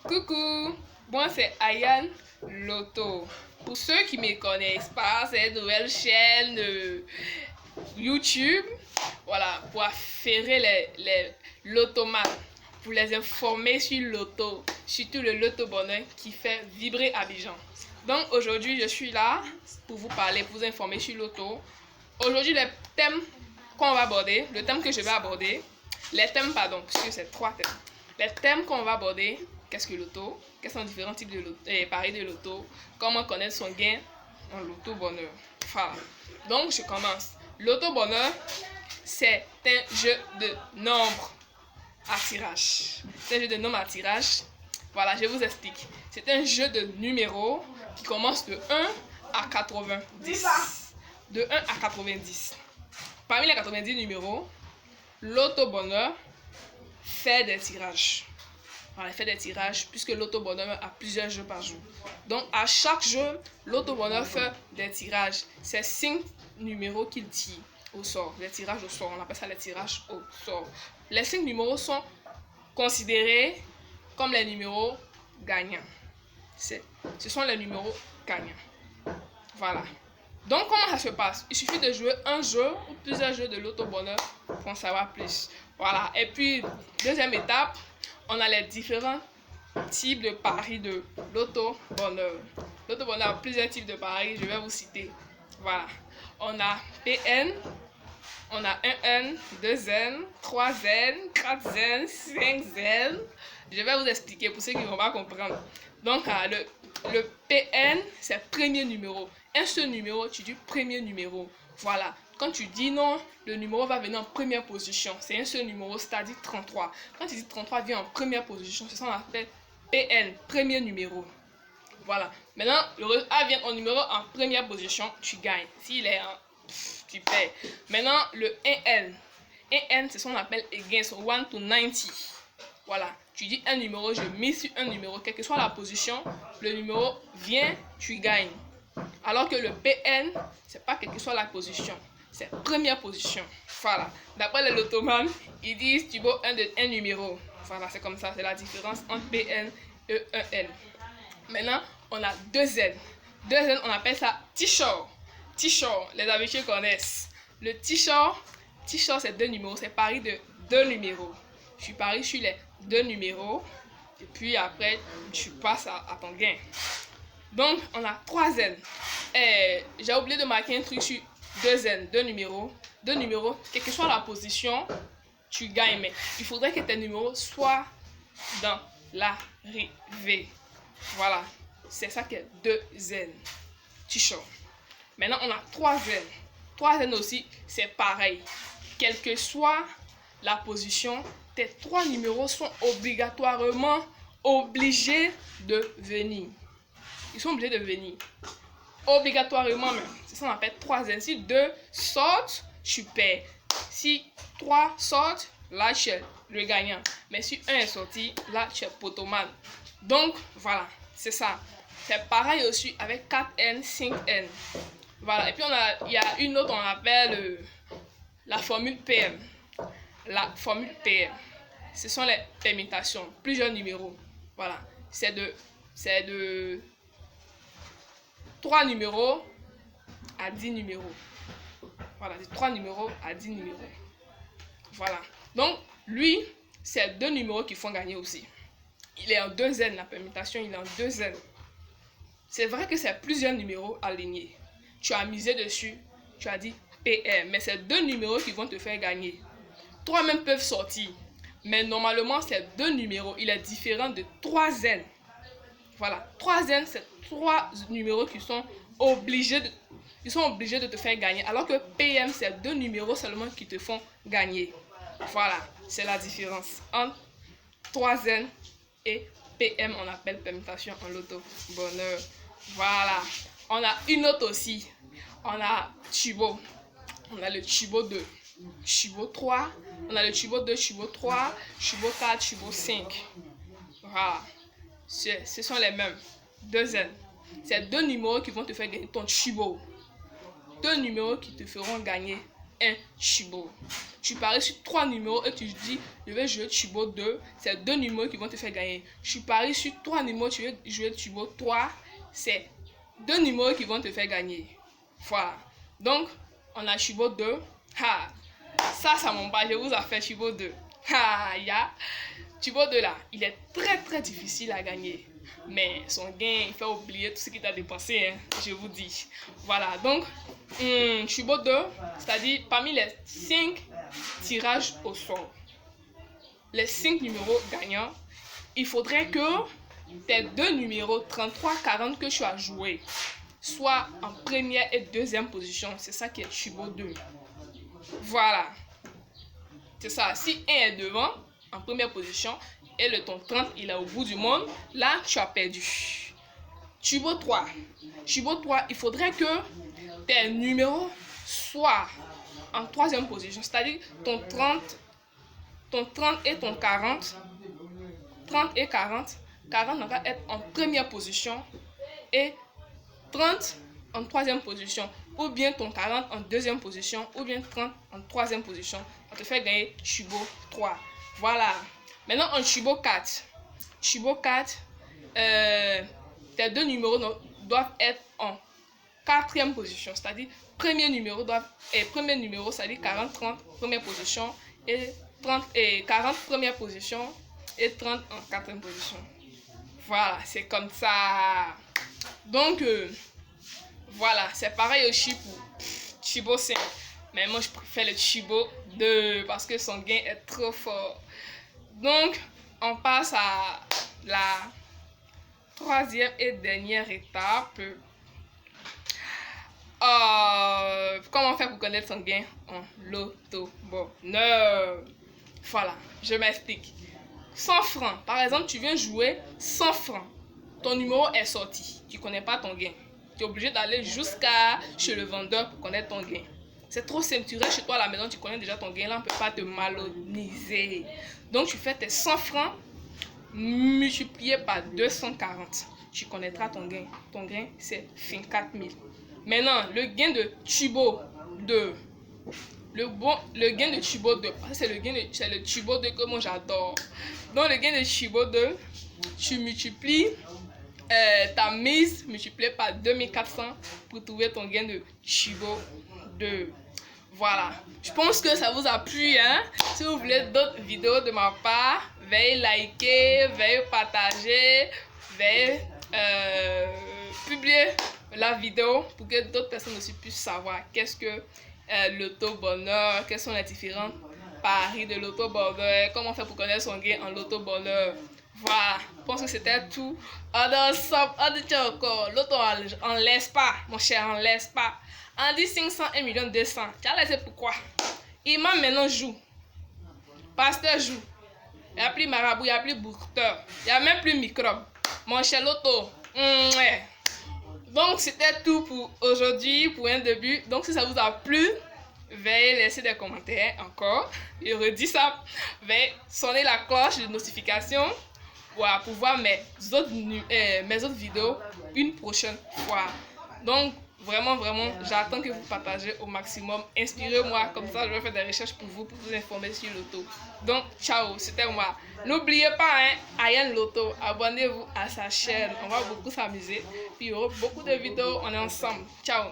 Coucou, moi c'est Ayane Loto. Pour ceux qui ne me connaissent pas, c'est une nouvelle chaîne YouTube. Voilà, pour affairer les lotomanes, pour les informer sur l'auto, surtout le loto bonheur qui fait vibrer Abidjan. Donc aujourd'hui, je suis là pour vous parler, pour vous informer sur l'auto. Aujourd'hui, les thèmes qu'on va aborder, le thème que je vais aborder, puisque c'est 3 thèmes. Les thèmes qu'on va aborder, qu'est-ce que l'auto, quels sont les différents types de paris de l'auto, comment connaître son gain en loto bonheur. Voilà. Donc, je commence. L'auto bonheur, c'est un jeu de nombres à tirage. C'est un jeu de nombres à tirage. Voilà, je vous explique. C'est un jeu de numéros qui commence de 1 à 90. De 1 à 90. Parmi les 90 numéros, l'auto bonheur fait des tirages. Voilà, il fait des tirages puisque l'auto bonheur a plusieurs jeux par jour. Donc à chaque jeu, l'auto bonheur fait des tirages. C'est 5 numéros qu'il tire au sort. Les tirages au sort, on appelle ça les tirages au sort. Les 5 numéros sont considérés comme les numéros gagnants. Ce sont les numéros gagnants. Voilà. Donc comment ça se passe? Il suffit de jouer un jeu ou plusieurs jeux de l'auto bonheur pour en savoir plus. Voilà. Et puis, deuxième étape, on a les différents types de paris de l'auto bonheur. L'auto bonheur a plusieurs types de paris, je vais vous citer. Voilà. On a PN, on a 1N, 2N, 3N, 4N, 5N. Je vais vous expliquer pour ceux qui ne vont pas comprendre. Donc, le PN, c'est premier numéro. Un seul numéro, tu dis premier numéro. Voilà. Quand tu dis non, le numéro va venir en première position. C'est un seul numéro, c'est-à-dire 33. Quand tu dis 33 vient en première position, c'est ça qu'on appelle PN, premier numéro. Voilà. Maintenant, le A vient en numéro en première position, tu gagnes. S'il est en... tu perds. Maintenant, le 1N. 1N, c'est ce qu'on appelle against 1 to 90. Voilà. Tu dis un numéro, je mise sur un numéro, quelle que soit la position, le numéro vient, tu gagnes. Alors que le PN, c'est pas quelle que soit la position, c'est première position. Voilà. D'après les lotomanes, ils disent tu vaux un numéro. Voilà, c'est comme ça, c'est la différence entre PN et 1N. Maintenant, on a 2N. 2N, on appelle ça t-shirt. T-shirt, les habitués connaissent. Le t-shirt, c'est 2 numéros, c'est pari de 2 numéros. Je suis pari sur les 2 numéros et puis après, tu passes à ton gain. Donc, on a 3N. J'ai oublié de marquer un truc sur 2N, 2 numéros. 2 numéros, quelle que soit la position, tu gagnes. Mais il faudrait que tes numéros soient dans l'arrivée. Voilà, c'est ça que 2N. T-shirt. Maintenant, on a 3N. 3N aussi, c'est pareil. Quelle que soit la position, tes 3 numéros sont obligatoirement obligés de venir. Ils sont obligés de venir. Obligatoirement même. C'est ça qu'on appelle 3N. Si 2 sortent, tu perds. Si 3 sortent, là tu es le gagnant. Mais si 1 est sorti, là tu es potomane. Donc voilà, c'est ça. C'est pareil aussi avec 4N, 5N. Voilà. Et puis il y a une autre, on appelle la formule PM. La formule PM. Ce sont les permutations, plusieurs numéros. Voilà. C'est de 3 numéros à 10 numéros. Voilà, de 3 numéros à 10 numéros. Voilà. Donc, lui, c'est 2 numéros qui font gagner aussi. Il est en 2N, la permutation, il est en 2N. C'est vrai que c'est plusieurs numéros alignés. Tu as misé dessus, tu as dit PM, mais c'est 2 numéros qui vont te faire gagner. 3 même peuvent sortir, mais normalement, c'est 2 numéros. Il est différent de 3N. Voilà, 3N, c'est 3 numéros qui sont obligés de te faire gagner. Alors que PM, c'est 2 numéros seulement qui te font gagner. Voilà, c'est la différence entre 3N et PM. On appelle permutation en loto bonheur. Voilà, on a une autre aussi. On a Chibo. On a le Chibo 2, Chibo 3. On a le Chibo 2, Chibo 3, Chibo 4, Chibo 5. Voilà. Ce sont les mêmes. 2N. C'est 2 numéros qui vont te faire gagner ton Chibo. 2 numéros qui te feront gagner un Chibo. Tu paries sur 3 numéros et tu dis, je vais jouer Chibo 2. C'est 2 numéros qui vont te faire gagner. Tu paries sur 3 numéros, tu veux jouer Chibo 3. C'est 2 numéros qui vont te faire gagner. Voilà. Donc, on a Chibo 2. Ha! Ça mon pas. Je vous ai fait Chibo 2. Ha! Ya! Chibo 2 là, il est très difficile à gagner. Mais son gain, il fait oublier tout ce qu'il t'a dépensé, hein, je vous dis. Voilà, donc, Chibo 2, c'est-à-dire parmi les 5 tirages au sort, les 5 numéros gagnants, il faudrait que tes 2 numéros 33, 40 que tu as joué soient en première et deuxième position. C'est ça qui est Chibo 2. Voilà. C'est ça. Si un est devant, en première position, et le ton 30 il est au bout du monde, là tu as perdu. Chibo 3. Chibo 3, il faudrait que tes numéros soient en troisième position, c'est-à-dire ton 30 et ton 40. 30 et 40. 40 va être en première position et 30 en troisième position. Ou bien ton 40 en deuxième position, ou bien 30 en troisième position. Ça te fait gagner Chibo 3. Voilà. Maintenant, en Chibo 4. Chibo 4, tes 2 numéros doivent être en quatrième position. C'est-à-dire, premier numéro, c'est-à-dire 40, 30, première position, et 30 et 40, première position, et 30 en quatrième position. Voilà, c'est comme ça. Donc, voilà, c'est pareil aussi pour Chibo 5. Mais moi, je préfère le Chibo 2 parce que son gain est trop fort. Donc, on passe à la troisième et dernière étape. Comment faire pour connaître son gain en loto bonheur? Voilà, je m'explique. 100 francs, par exemple, tu viens jouer 100 francs. Ton numéro est sorti. Tu ne connais pas ton gain. Tu es obligé d'aller jusqu'à chez le vendeur pour connaître ton gain. C'est trop simple. Tu restes chez toi à la maison, tu connais déjà ton gain. Là, on ne peut pas te maloniser. Donc, tu fais tes 100 francs multiplié par 240. Tu connaîtras ton gain. Ton gain, c'est 24 000. Maintenant, le gain de Chibo 2. Le gain de Chibo 2. C'est le Chibo 2 que moi j'adore. Donc, le gain de Chibo 2, tu multiplies ta mise multipliée par 2400 pour trouver ton gain de Chibo 2. Voilà, je pense que ça vous a plu, hein? Si vous voulez d'autres vidéos de ma part, veuillez liker, veuillez partager, veuillez publier la vidéo pour que d'autres personnes aussi puissent savoir qu'est-ce que l'auto bonheur, quels sont les différents paris de l'auto bonheur, comment faire pour connaître son gain en l'auto bonheur. Voilà, je pense que c'était tout. L'auto on laisse pas, mon cher, on laisse pas. On dit 500, 1 million 200. Tu as laissé pourquoi? Imam maintenant joue. Pasteur joue. Il n'y a plus marabout, il n'y a plus boucteur. Il n'y a même plus microbe. Mon cher Loto. Donc c'était tout pour aujourd'hui, pour un début. Donc si ça vous a plu, veuillez laisser des commentaires encore. Je redis ça. Veuillez sonner la cloche de notification pour voir mes autres vidéos une prochaine fois. Donc vraiment, j'attends que vous partagez au maximum. Inspirez-moi, comme ça je vais faire des recherches pour vous informer sur l'auto. Donc, ciao, c'était moi. N'oubliez pas, hein, Ayan Loto, abonnez-vous à sa chaîne. On va beaucoup s'amuser. Puis il y aura beaucoup de vidéos, on est ensemble. Ciao.